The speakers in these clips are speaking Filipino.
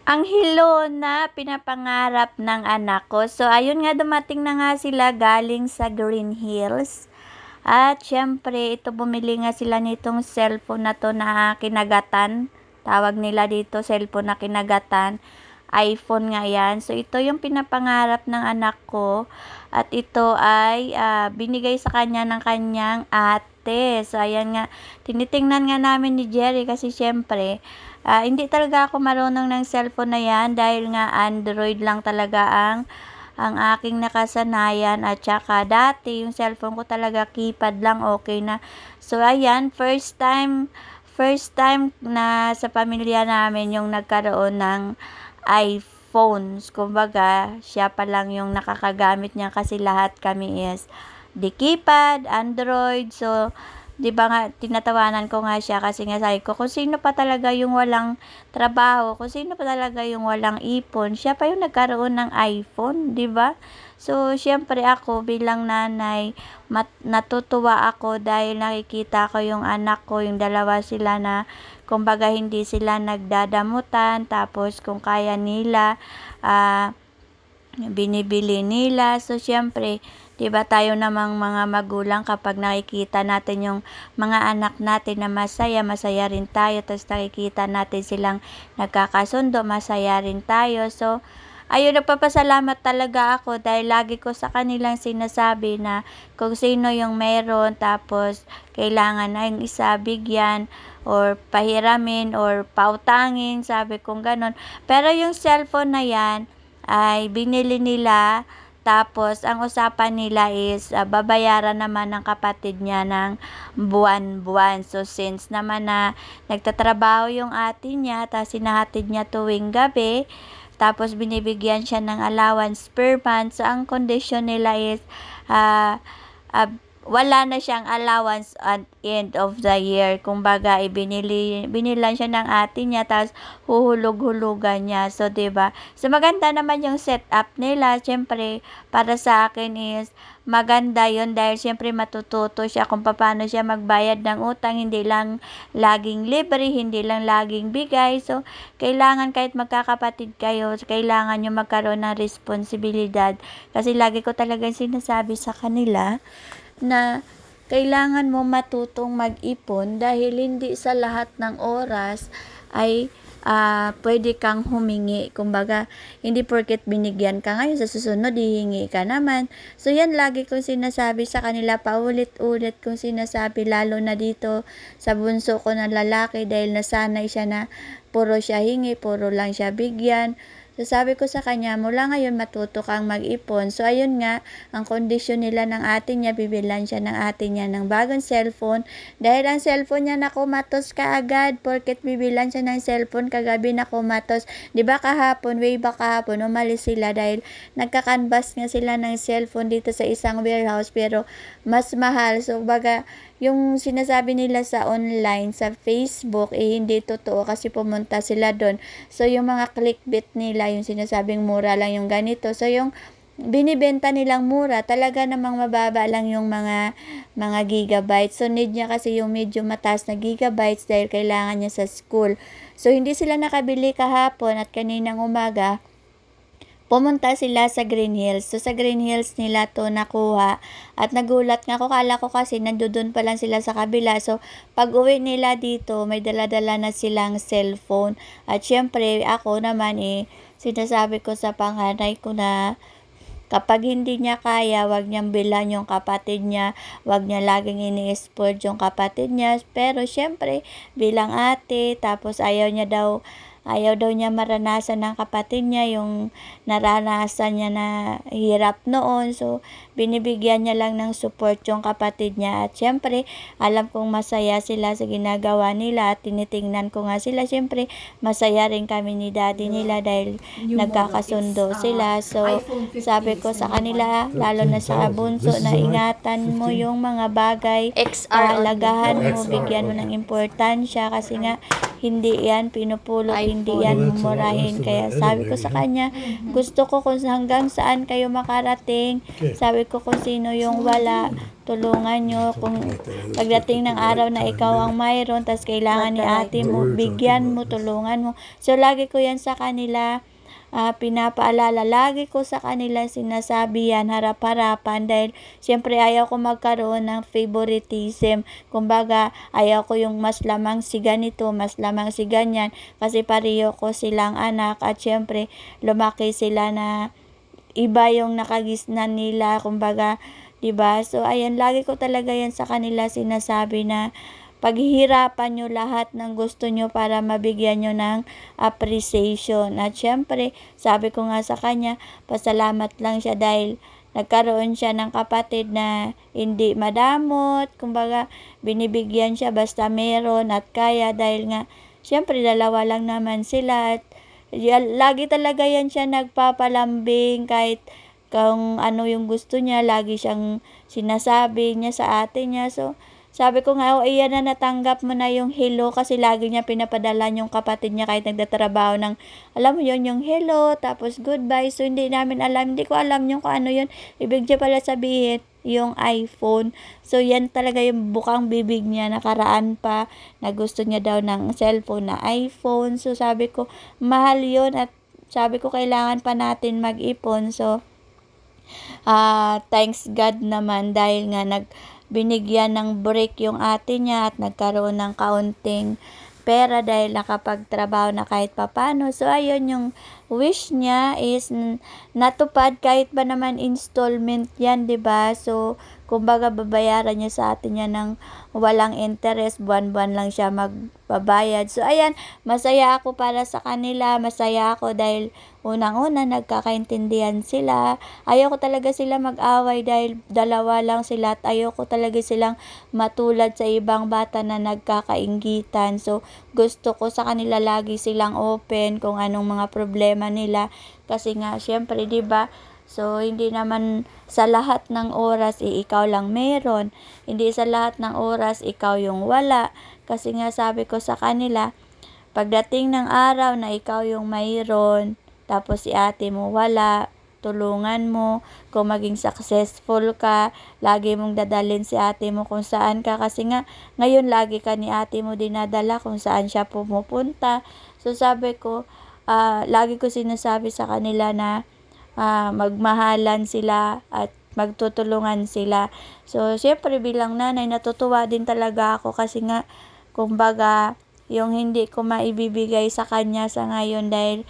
Ang hilo na pinapangarap ng anak ko. So, ayun nga, dumating na nga sila galing sa Green Hills. At syempre, ito bumili nga sila nitong cellphone na to na kinagatan. Tawag nila dito, cellphone na kinagatan. iPhone nga yan. So, ito yung pinapangarap ng anak ko. At ito ay binigay sa kanya ng kanyang ate. So, ayan nga. Tinitingnan nga namin ni Jerry kasi syempre, hindi talaga ako marunong ng cellphone na yan dahil nga Android lang talaga ang aking nakasanayan at saka dati yung cellphone ko talaga keypad lang, okay na. So ayan, first time na sa pamilya namin yung nagkaroon ng iPhones. Kumbaga, siya pa lang yung nakakagamit niya kasi lahat kami is di keypad, Android. So 'di ba nga tinatawanan ko nga siya kasi nga sabi ko kung sino pa talaga yung walang trabaho, kung sino pa talaga yung walang ipon, siya pa yung nagkaroon ng iPhone, 'di ba? So siyempre ako bilang nanay, natutuwa ako dahil nakikita ko yung anak ko, yung dalawa sila na kumbaga hindi sila nagdadamutan, tapos kung kaya nila, binibili nila. So, siyempre, 'di ba tayo namang mga magulang kapag nakikita natin yung mga anak natin na masaya, masaya rin tayo. Tapos nakikita natin silang nagkakasundo, masaya rin tayo. So, ayun, nagpapasalamat talaga ako dahil lagi ko sa kanilang sinasabi na kung sino yung meron tapos kailangan na yung isa bigyan or pahiramin or pautangin, sabi kong ganon. Pero yung cellphone na yan, ay binili nila tapos ang usapan nila is babayaran naman ng kapatid niya ng buwan-buwan. So since naman na nagtatrabaho yung ate niya tapos hinahatid niya tuwing gabi, tapos binibigyan siya ng allowance per month. So ang condition nila is uh, uh, wala na siyang allowance at end of the year. Kumbaga, binilan siya ng ate niya, tapos huhulog-hulugan niya. So, 'di ba? So, maganda naman yung setup nila. Siyempre, para sa akin is maganda yon dahil siyempre matututo siya kung paano siya magbayad ng utang. Hindi lang laging libre, hindi lang laging bigay. So, kailangan kahit magkakapatid kayo, kailangan nyo magkaroon ng responsibilidad. Kasi lagi ko talagang sinasabi sa kanila na kailangan mo matutong mag-ipon dahil hindi sa lahat ng oras ay pwede kang humingi. Kumbaga, hindi porket binigyan ka ngayon, sa susunod hihingi ka naman. So, yan lagi kong sinasabi sa kanila, paulit-ulit kong sinasabi, lalo na dito sa bunso ko na lalaki dahil nasanay siya na puro siya hingi, puro lang siya bigyan. So, sabi ko sa kanya, mula ngayon matuto kang mag-ipon. So, ayun nga, ang kondisyon nila ng ate niya, bibilan siya ng ate niya ng bagong cellphone. Dahil ang cellphone niya nakumatos kaagad, porket bibilan siya ng cellphone, kagabi nakumatos. Diba kahapon, way back kahapon, umalis sila dahil nagkakanbas nga sila ng cellphone dito sa isang warehouse, pero mas mahal. So, baga, yung sinasabi nila sa online, sa Facebook, hindi totoo kasi pumunta sila doon. So, yung mga clickbait nila, yung sinasabing mura lang yung ganito. So, yung binibenta nilang mura, talaga namang mababa lang yung mga gigabytes. So, need niya kasi yung medyo mataas na gigabytes dahil kailangan niya sa school. So, hindi sila nakabili kahapon at kaninang umaga, pumunta sila sa Green Hills. So, sa Green Hills nila to nakuha. At nagulat nga ako, kala ko kasi nandoon pa lang sila sa kabila. So, pag uwi nila dito, may dala-dala na silang cellphone. At syempre, ako naman sinasabi ko sa panganay ko na kapag hindi niya kaya, wag niyang bilan yung kapatid niya, wag niya laging ini-spoil yung kapatid niya. Pero syempre, bilang ate, tapos ayaw daw niya maranasan ng kapatid niya yung naranasan niya na hirap noon. So, binibigyan niya lang ng support yung kapatid niya. At syempre, alam kong masaya sila sa ginagawa nila at tinitingnan ko nga sila. Syempre, masaya rin kami ni daddy nila dahil nagkakasundo sila. So, sabi ko sa kanila, lalo na sa bunso, na ingatan mo yung mga bagay, XR on lagahan mo, bigyan mo ng importansya kasi nga hindi yan pinupulot, hindi iPhone. yan Well, that's mumurahin. the Kaya right sabi ko anyway, sa huh? kanya, gusto ko kung hanggang saan kayo makarating. Okay. Sabi ko kung sino yung wala, tulungan nyo. Kung pagdating ng araw na ikaw ang mayroon, tas kailangan ni ate mo, bigyan mo, tulungan mo. So, lagi ko yan sa kanila pinapaalala. Lagi ko sa kanila sinasabi yan harap-harapan dahil siyempre ayaw ko magkaroon ng favoritism. Kumbaga, ayaw ko yung mas lamang si ganito, mas lamang si ganyan kasi pareho ko silang anak at siyempre lumaki sila na iba yung nakagisnan nila. Kumbaga, diba? So, ayan, lagi ko talaga yan sa kanila sinasabi na paghihirapan nyo lahat ng gusto nyo para mabigyan nyo ng appreciation. At syempre, sabi ko nga sa kanya, pasalamat lang siya dahil nagkaroon siya ng kapatid na hindi madamot. Kumbaga, binibigyan siya basta meron at kaya dahil nga, syempre, dalawa lang naman sila. At lagi talaga yan siya nagpapalambing kahit kung ano yung gusto niya, lagi siyang sinasabi niya sa ate niya. So, sabi ko nga, iyan na natanggap mo na yung hello kasi lagi niya pinapadala yung kapatid niya kahit nagtatrabaho ng, alam mo yun, yung hello, tapos goodbye. So, hindi namin alam, hindi ko alam yung kung ano yun. Ibig niya pala sabihin, yung iPhone. So, yan talaga yung bukang bibig niya, nakaraan pa, na gusto niya daw ng cellphone na iPhone. So, sabi ko, mahal yun at sabi ko, kailangan pa natin mag-ipon. So, thanks God naman dahil nga binigyan ng break yung ate niya at nagkaroon ng kaunting pera dahil nakapagtrabaho na kahit papano. So, ayun yung wish niya is natupad kahit ba naman installment yan, 'di ba? So, kumbaga babayaran niya sa atin yan ng walang interest, buwan-buwan lang siya magbabayad. So, ayan, masaya ako para sa kanila, masaya ako dahil unang-una nagkakaintindihan sila. Ayoko talaga sila mag-away dahil dalawa lang sila at ayoko talaga silang matulad sa ibang bata na nagkakainggitan. So, gusto ko sa kanila lagi silang open kung anong mga problema nila kasi nga syempre 'di ba? So, hindi naman sa lahat ng oras ikaw lang meron. Hindi sa lahat ng oras ikaw yung wala. Kasi nga sabi ko sa kanila, pagdating ng araw na ikaw yung mayroon, tapos si ate mo wala, tulungan mo. Kung maging successful ka, lagi mong dadalhin si ate mo kung saan ka. Kasi nga, ngayon lagi ka ni ate mo dinadala kung saan siya pumupunta. So, sabi ko, lagi ko sinasabi sa kanila na magmahalan sila at magtutulungan sila. So, syempre bilang nanay, natutuwa din talaga ako kasi nga, kumbaga, yung hindi ko maibibigay sa kanya sa ngayon dahil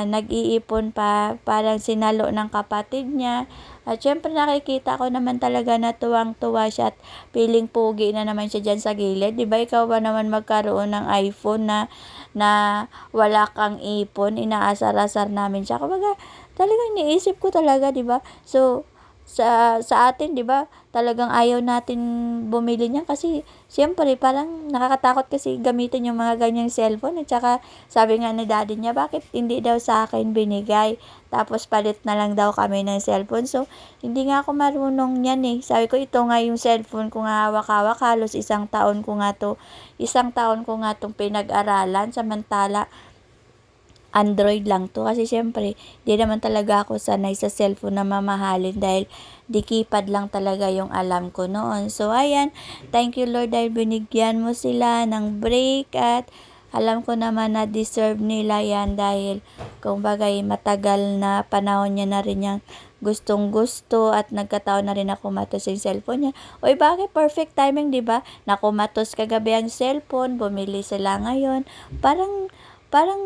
nag-iipon pa, parang sinalo ng kapatid niya. At syempre nakikita ko naman talaga na tuwang-tuwa siya at feeling pogi na naman siya dyan sa gilid. Diba ikaw ba naman magkaroon ng iPhone na wala kang ipon, inaasar-asar namin siya. Kumbaga, talagang iniisip ko talaga, 'di ba? So, sa atin, 'di ba? Talagang ayaw natin bumili niyan kasi siyempre parang nakakatakot kasi gamitin yung mga ganyang cellphone at saka sabi nga ni daddy niya, bakit hindi daw sa akin binigay? Tapos palit na lang daw kami ng cellphone. So, hindi nga ako marunong niyan eh. Sabi ko, ito nga yung cellphone ko nga hawak-hawak, halos isang taon ko nga tong pinag-aralan samantala Android lang to kasi syempre di naman talaga ako sanay sa cellphone na mamahalin dahil di keypad lang talaga yung alam ko noon. So ayan, thank you Lord dahil binigyan mo sila ng break at alam ko naman na deserve nila yan dahil kumbagay matagal na panahon niya na rin yung gustong gusto at nagkataon na rin na kumatos yung cellphone niya. Oy, bakit perfect timing, di ba? Na kumatos kagabi ang cellphone, bumili sila ngayon. Parang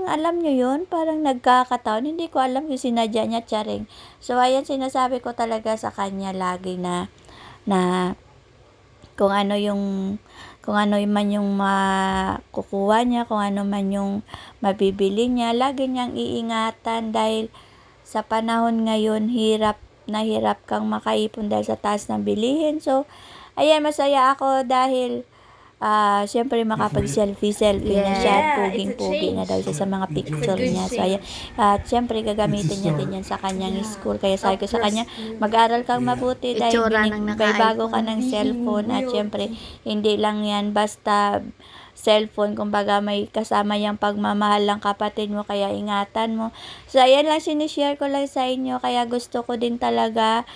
alam nyo yun, parang nagkakataon, hindi ko alam yung sinadya niya, charing. So, ayan, sinasabi ko talaga sa kanya lagi na kung ano man yung makukuha niya, kung ano man yung mabibili niya, lagi niyang iingatan dahil sa panahon ngayon, hirap kang makaipon dahil sa taas ng bilihin. So, ayan, masaya ako dahil syempre makapag-selfie na siya at puging-pugi na daw siya sa mga picture niya. So, ayan. At syempre gagamitin niya din yan sa kanyang school. Kaya sabi ko sa kanya, mag-aral kang mabuti dahil may bago ka ng cellphone. At syempre, hindi lang yan basta cellphone. Kumbaga may kasama yang pagmamahal ng kapatid mo, kaya ingatan mo. So ayan lang, sinishare ko lang sa inyo, kaya gusto ko din talaga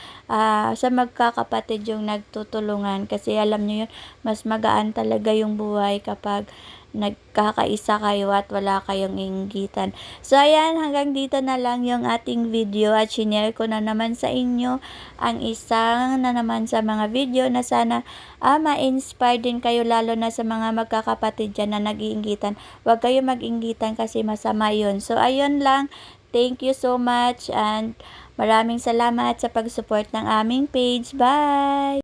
sa magkakapatid yung nagtutulungan, kasi alam nyo yun, mas magaan talaga yung buhay kapag nagkakaisa kayo at wala kayong inggitan. So ayan, hanggang dito na lang yung ating video, at shinare ko na naman sa inyo ang isang na naman sa mga video na sana ma-inspire din kayo, lalo na sa mga magkakapatid dyan na nag-iinggitan. Huwag kayo mag-inggitan kasi masama yun. So ayun lang, thank you so much, and maraming salamat sa pag-support ng aming page. Bye!